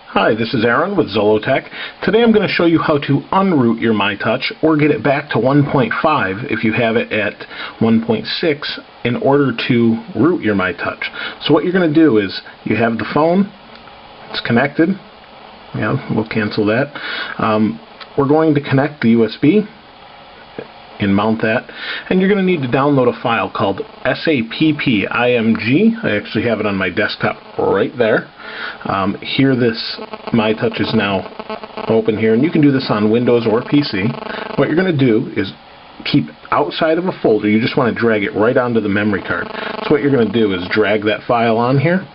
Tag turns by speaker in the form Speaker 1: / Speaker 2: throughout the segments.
Speaker 1: Hi, this is Aaron with Zollotech. Today I'm going to show you how to unroot your MyTouch or get it back to 1.5 if you have it at 1.6 in order to root your MyTouch. So what you're going to do is you have the phone, it's connected. Yeah, we'll cancel that. We're going to connect the USB and mount that, and you're going to need to download a file called SAPP IMG. I actually have it on my desktop right there. Here this MyTouch is now open here, and you can do this on Windows or PC. What you're going to do is keep outside of a folder. You just want to drag it right onto the memory card. So what you're going to do is drag that file on here.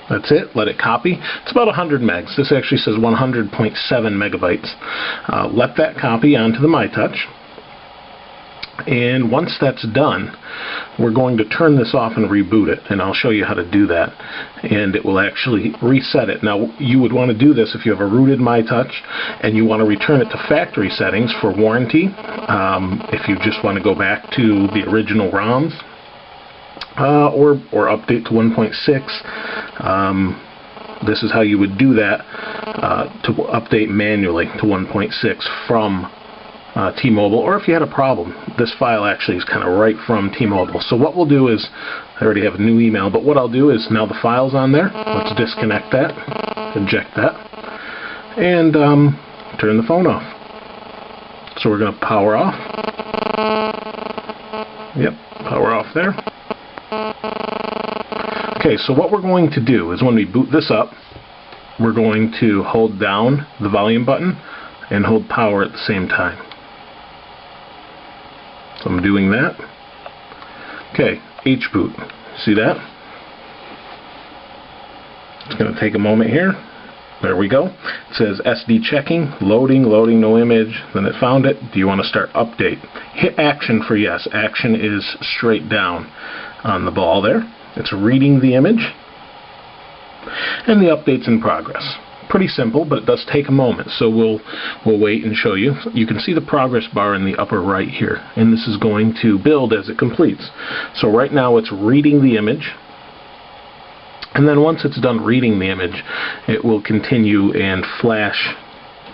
Speaker 1: That's it. Let it copy. It's about 100 megs. This actually says 100.7 megabytes. Let that copy onto the MyTouch. And once that's done, we're going to turn this off and reboot it, and I'll show you how to do that, and it will actually reset it. Now, you would want to do this if you have a rooted MyTouch and you want to return it to factory settings for warranty. If you just want to go back to the original ROMs or update to 1.6, this is how you would do that to update manually to 1.6 from T-Mobile, or if you had a problem. This file actually is kind of right from T-Mobile. So what we'll do is, I already have a new email, but what I'll do is, now the file's on there, let's disconnect that, eject that, and turn the phone off. So we're going to power off. Yep, power off there. Okay, so what we're going to do is when we boot this up, we're going to hold down the volume button and hold power at the same time. So I'm doing that. Okay, HBoot. See that? It's going to take a moment here. There we go. It says SD checking, loading, no image. Then it found it. Do you want to start update? Hit action for yes. Action is straight down on the ball there. It's reading the image. And the update's in progress. Pretty simple, but it does take a moment, so we'll wait and show you. You can see the progress bar in the upper right here, and this is going to build as it completes. So right now it's reading the image, and then once it's done reading the image, it will continue and flash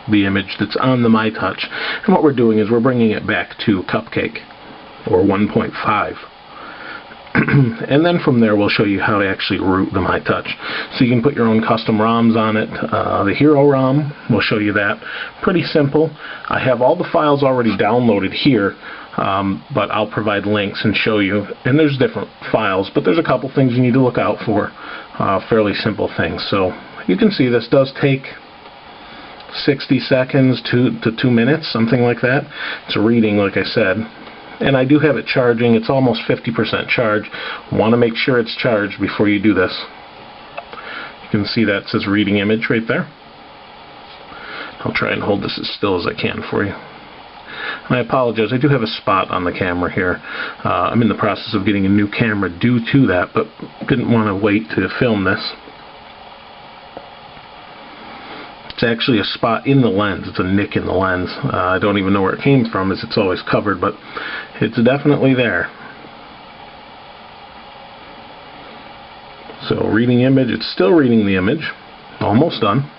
Speaker 1: the image that's on the MyTouch. And what we're doing is we're bringing it back to Cupcake, or 1.5. And then from there we'll show you how to actually root the MyTouch. So you can put your own custom ROMs on it. The Hero ROM, we'll show you that. Pretty simple. I have all the files already downloaded here, but I'll provide links and show you. And there's different files, but there's a couple things you need to look out for. Fairly simple things. So you can see this does take 60 seconds to 2 minutes, something like that. It's reading, like I said. And I do have it charging. It's almost 50% charge. Want to make sure it's charged before you do this. You can see that it says reading image right there. I'll try and hold this as still as I can for you. And I apologize, I do have a spot on the camera here. I'm in the process of getting a new camera due to that, but didn't want to wait to film this. It's actually a spot in the lens. It's a nick in the lens. I don't even know where it came from, as it's always covered, but it's definitely there. So reading image, it's still reading the image. Almost done.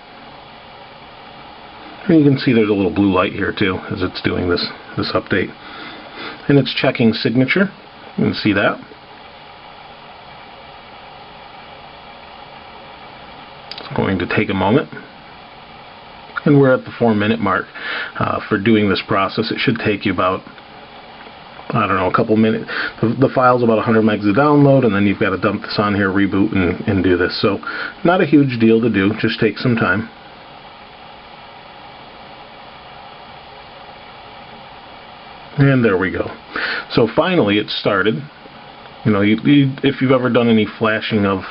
Speaker 1: And you can see there's a little blue light here too, as it's doing this update. And it's checking signature. You can see that. It's going to take a moment. And we're at the 4-minute mark for doing this process. It should take you about, I don't know, a couple minutes. The file's about 100 megs to download, and then you've got to dump this on here, reboot, and do this. So not a huge deal to do, just take some time. And there we go. So finally it started. You know, if you've ever done any flashing of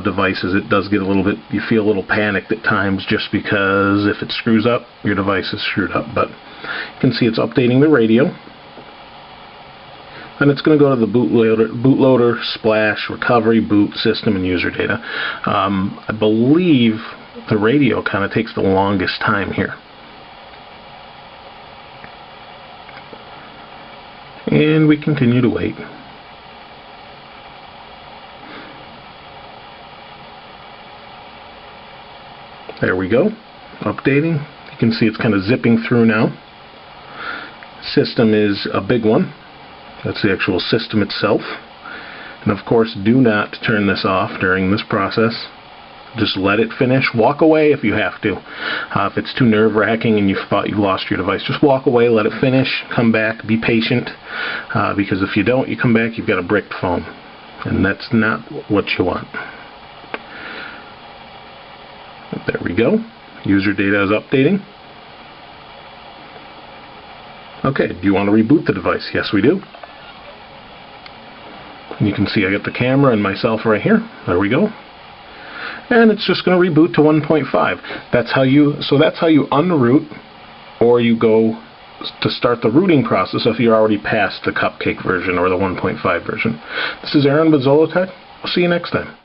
Speaker 1: devices, it does get a little bit, you feel a little panicked at times, just because if it screws up, your device is screwed up. But you can see it's updating the radio. Then it's going to go to the bootloader, splash, recovery, boot, system, and user data. I believe the radio kind of takes the longest time here. And we continue to wait. There we go. Updating. You can see it's kind of zipping through now. System is a big one. That's the actual system itself. And of course, do not turn this off during this process. Just let it finish. Walk away if you have to. If it's too nerve-wracking and you thought you lost your device, just walk away, let it finish, come back, be patient. Because if you don't, you come back, you've got a bricked phone. And that's not what you want. There we go. User data is updating. Okay, do you want to reboot the device? Yes, we do. And you can see I got the camera and myself right here. There we go. And it's just going to reboot to 1.5. That's how you unroot, or you go to start the rooting process if you're already past the Cupcake version or the 1.5 version. This is Aaron with Zollotech. I'll see you next time.